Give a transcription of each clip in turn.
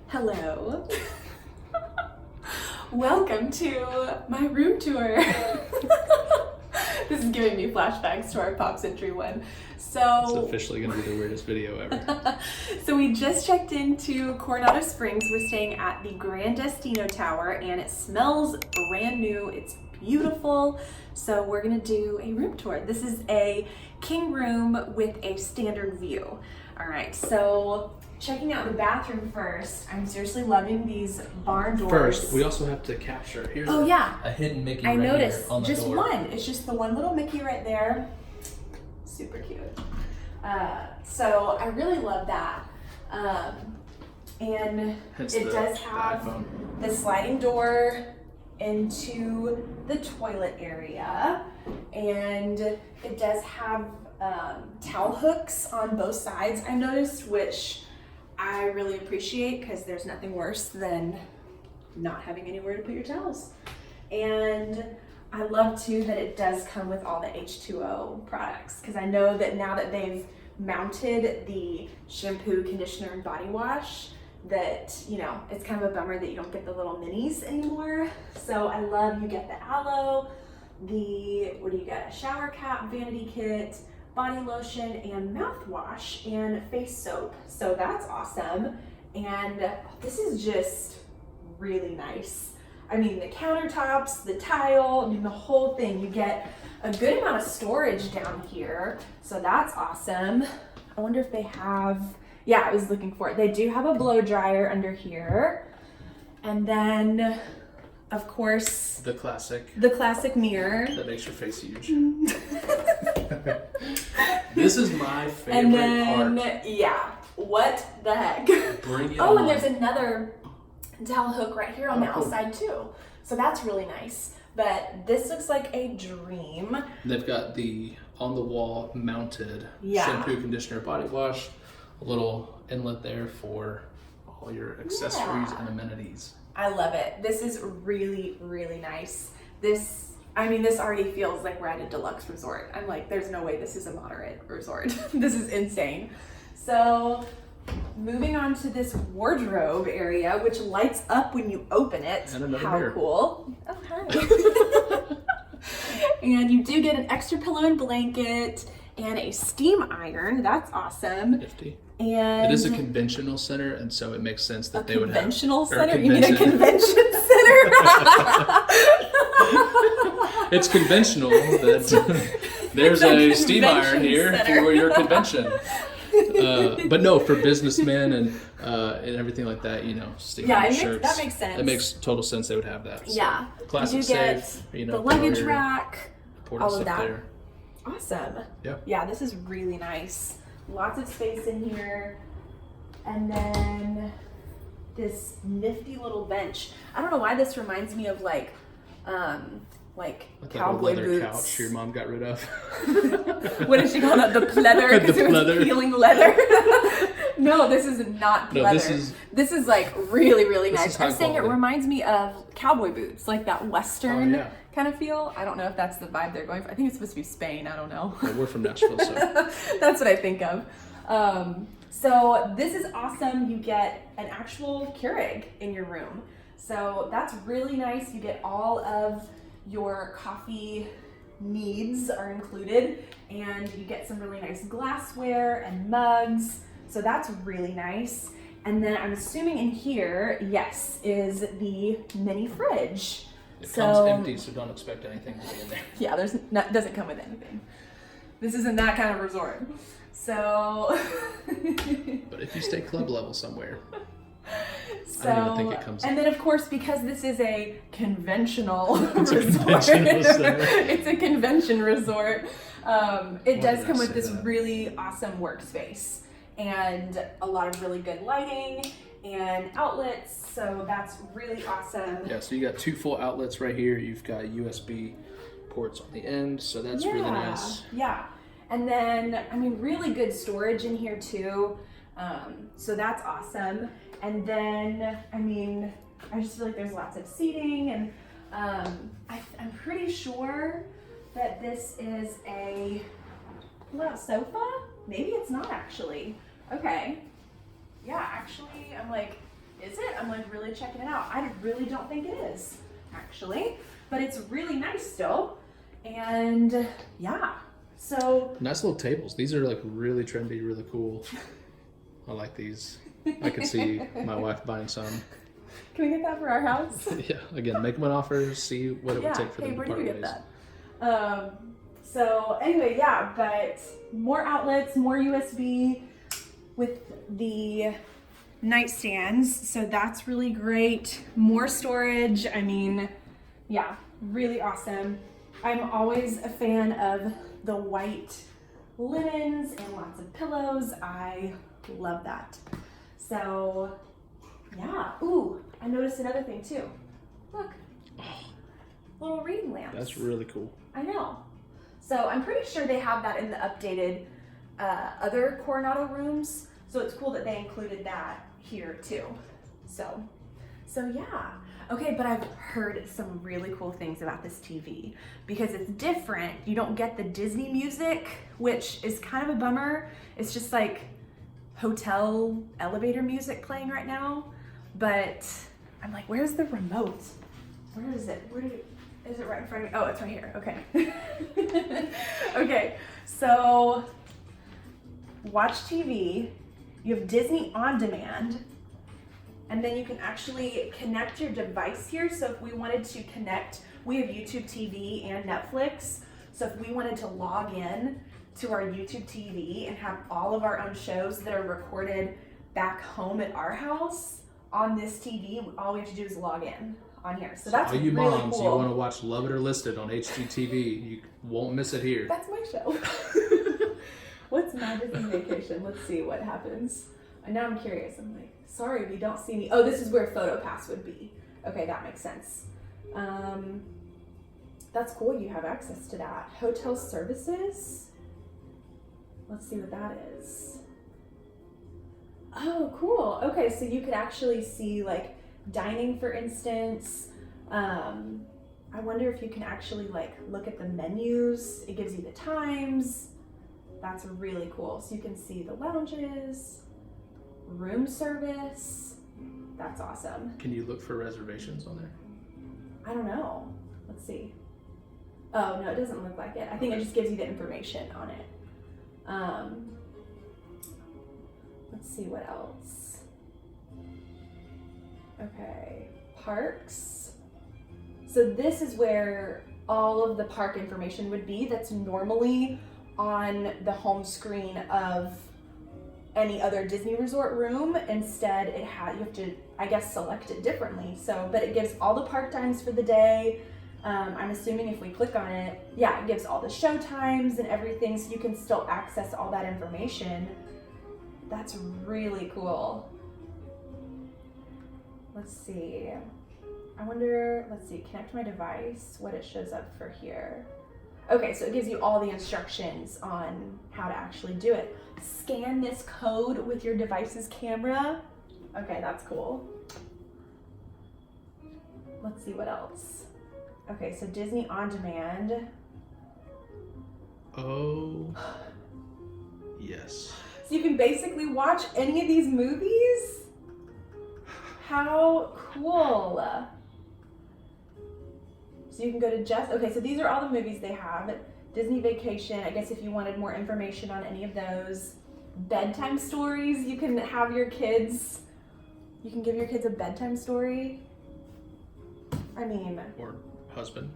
Hello. Welcome to my room tour. This is giving me flashbacks to our Pop Century one. So it's officially going to be the weirdest video ever. So we just checked into Coronado Springs. We're staying at the Gran Destino Tower and it smells brand new. It's beautiful. So we're gonna do a room tour. This is a king room with a standard view. All right, so checking out the bathroom first. I'm seriously loving these barn doors. First, we also have to capture. Here's a hidden Mickey I right noticed here on the just door. one. It's just the one little Mickey right there. Super cute. So I really love that. And it does have the sliding door into the toilet area, and it does have towel hooks on both sides, I noticed, which I really appreciate because there's nothing worse than not having anywhere to put your towels. And I love too that it does come with all the H2O products, because I know that now that they've mounted the shampoo, conditioner, and body wash, that, you know, it's kind of a bummer that you don't get the little minis anymore. So I love you get the aloe, what do you get? A shower cap, vanity kit, body lotion, and mouthwash, and face soap. So that's awesome. And this is just really nice. I mean, the countertops, the tile, I mean, the whole thing. You get a good amount of storage down here. So that's awesome. I wonder if they have, yeah, I was looking for it. They do have a blow dryer under here. And then, of course, the classic mirror. that makes your face huge. This is my favorite and then, part. Yeah, what the heck? Bring it Oh, on. and there's another towel hook right here on the cool. outside too. So that's really nice. But this looks like a dream. They've got the on the wall mounted Yeah. shampoo, conditioner, body wash, a little inlet there for all your accessories and amenities. I love it. This is really, really nice. This already feels like we're at a deluxe resort. I'm like, there's no way this is a moderate resort. This is insane. So moving on to this wardrobe area, which lights up when you open it. And another How mirror. cool. Oh, hi. And you do get an extra pillow and blanket and a steam iron. That's awesome. Nifty. And It is a conventional center, and so it makes sense that they would have conventional or center. You mean a convention center? It's conventional that there's a steam iron here for your convention. But no, for businessmen and everything like that, you know, steam iron shirts. That makes sense. It makes total sense they would have that. So, Yeah. classic You do get safe, you know, the luggage your rack, important all of stuff that. there. Awesome. Yeah. Yeah, this is really nice. Lots of space in here. And then this nifty little bench. I don't know why this reminds me of like Like that old cowboy leather boots. couch your mom got rid of. What did she call that? The pleather? Because it was pleather. peeling leather. No, this is not pleather. No, this is like really, really This nice. is high I'm saying it quality. reminds me of cowboy boots, like that Western Oh, yeah. kind of feel. I don't know if that's the vibe they're going for. I think it's supposed to be Spain. I don't know. Well, we're from Nashville, so That's what I think of. So this is awesome. You get an actual Keurig in your room. So that's really nice. You get all of your coffee needs are included, and you get some really nice glassware and mugs. So that's really nice. And then I'm assuming in here, yes, is the mini fridge. it comes empty, so don't expect anything to be in there. Yeah, doesn't come with anything. This isn't that kind of resort. So But if you stay club level somewhere, So, I don't even think it comes and then of course, because this is a conventional It's a resort, conventional center. it's a convention resort. It Why does did I come with say this that? really awesome workspace and a lot of really good lighting and outlets. So that's really awesome. yeah, so you got two full outlets right here. You've got USB ports on the end, so that's really nice. Yeah. And then, I mean, really good storage in here too. So that's awesome. And then, I mean, I just feel like there's lots of seating, and I'm pretty sure that this is a pull-out sofa. Maybe it's not actually. Okay. Yeah, actually, I'm like, is it? I'm like really checking it out. I really don't think it is, actually, but it's really nice still. And yeah, so. Nice little tables. These are like really trendy, really cool. I like these. I could see my wife buying some. Can we get that for our house? Yeah, again, make them an offer, see what it would take for them to part ways. Where do we get that? So anyway, yeah, but more outlets, more USB with the nightstands. So that's really great. More storage. I mean, yeah, really awesome. I'm always a fan of the white linens and lots of pillows. I love that. So yeah. Ooh, I noticed another thing too. Look. Little reading lamps. That's really cool. I know. So I'm pretty sure they have that in the updated other Coronado rooms. So it's cool that they included that here too. So yeah. Okay, but I've heard some really cool things about this TV because it's different. You don't get the Disney music, which is kind of a bummer. It's just like hotel elevator music playing right now. But I'm like, where's the remote? Where is it? Is it right in front of me? Oh, it's right here. Okay. Okay, so watch TV. You have Disney On Demand. And then you can actually connect your device here. So if we wanted to connect, we have YouTube TV and Netflix. So if we wanted to log in to our YouTube TV and have all of our own shows that are recorded back home at our house on this TV, all we have to do is log in on here. So that's all you really moms, cool. you want to watch Love It or Listed on HGTV, you won't miss it here. That's my show. What's my Disney vacation? Let's see what happens. And now I'm curious. I'm like, sorry, we don't see me. Oh, this is where PhotoPass would be. Okay, that makes sense. That's cool. You have access to that. Hotel services. Let's see what that is. Oh, cool. Okay, so you could actually see like dining, for instance. I wonder if you can actually like look at the menus. It gives you the times. That's really cool. So you can see the lounges, room service. That's awesome. Can you look for reservations on there? I don't know. Let's see. Oh, no, it doesn't look like it. I think it just gives you the information on it. Let's see what else. Okay, parks. So this is where all of the park information would be that's normally on the home screen of any other Disney resort room. Instead, you have to, I guess, select it differently. So, but it gives all the park times for the day. I'm assuming if we click on it, yeah, it gives all the show times and everything, so you can still access all that information. That's really cool. Let's see. I wonder, let's see, connect my device, what it shows up for here. Okay, so it gives you all the instructions on how to actually do it. Scan this code with your device's camera. Okay, that's cool. Let's see what else. Okay, so Disney On Demand. Oh, yes. So you can basically watch any of these movies? How cool. So you can go to okay, so these are all the movies they have. Disney Vacation, I guess if you wanted more information on any of those. Bedtime stories, you can have your kids, you can give your kids a bedtime story. I mean. Or husband.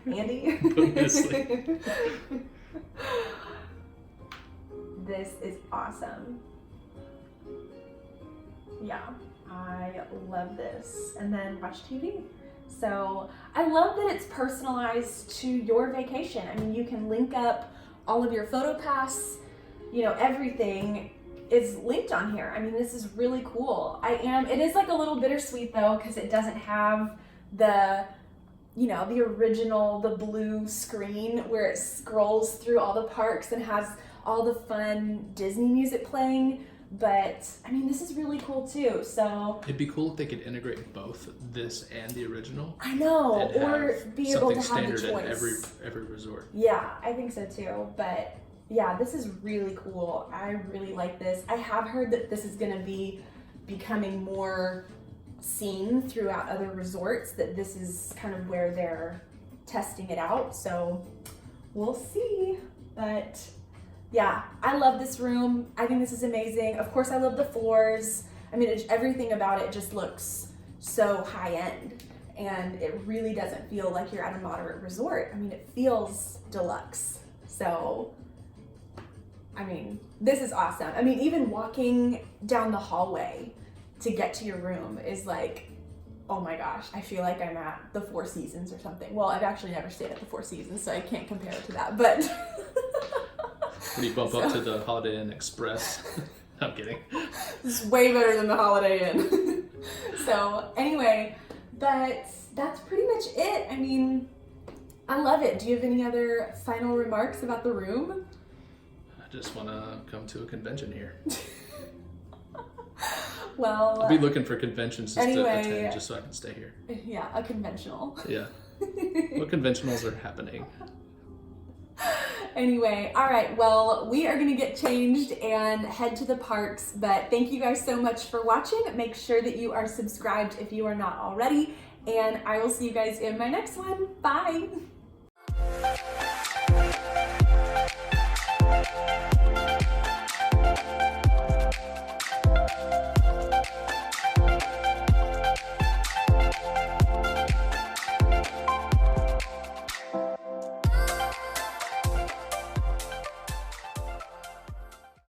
Andy. Put him to sleep. This is awesome. Yeah, I love this. And then watch TV. So I love that it's personalized to your vacation. I mean, you can link up all of your PhotoPass, everything is linked on here. I mean, this is really cool. It is like a little bittersweet though, because it doesn't have the original, the blue screen where it scrolls through all the parks and has all the fun Disney music playing. But I mean, this is really cool too. So it'd be cool if they could integrate both this and the original. I know, or be able to have the choice. Something standard at every resort. Yeah, I think so too. But yeah, this is really cool. I really like this. I have heard that this is going to be becoming more seen throughout other resorts, that this is kind of where they're testing it out. So we'll see. But yeah, I love this room. I think this is amazing. Of course, I love the floors. I mean, everything about it just looks so high end, and it really doesn't feel like you're at a moderate resort. I mean, it feels deluxe. So, I mean, this is awesome. I mean, even walking down the hallway to get to your room is like, oh my gosh, I feel like I'm at the Four Seasons or something. Well, I've actually never stayed at the Four Seasons, so I can't compare it to that, but. When you bump up to the Holiday Inn Express. I'm kidding. It's way better than the Holiday Inn. So anyway, but that's pretty much it. I mean, I love it. Do you have any other final remarks about the room? I just want to come to a convention here. Well, I'll be looking for conventions just anyway, to attend, just so I can stay here. Yeah, a conventional. Yeah. What conventionals are happening? Anyway, all right, well, we are going to get changed and head to the parks, but thank you guys so much for watching. Make sure that you are subscribed if you are not already, and I will see you guys in my next one. Bye!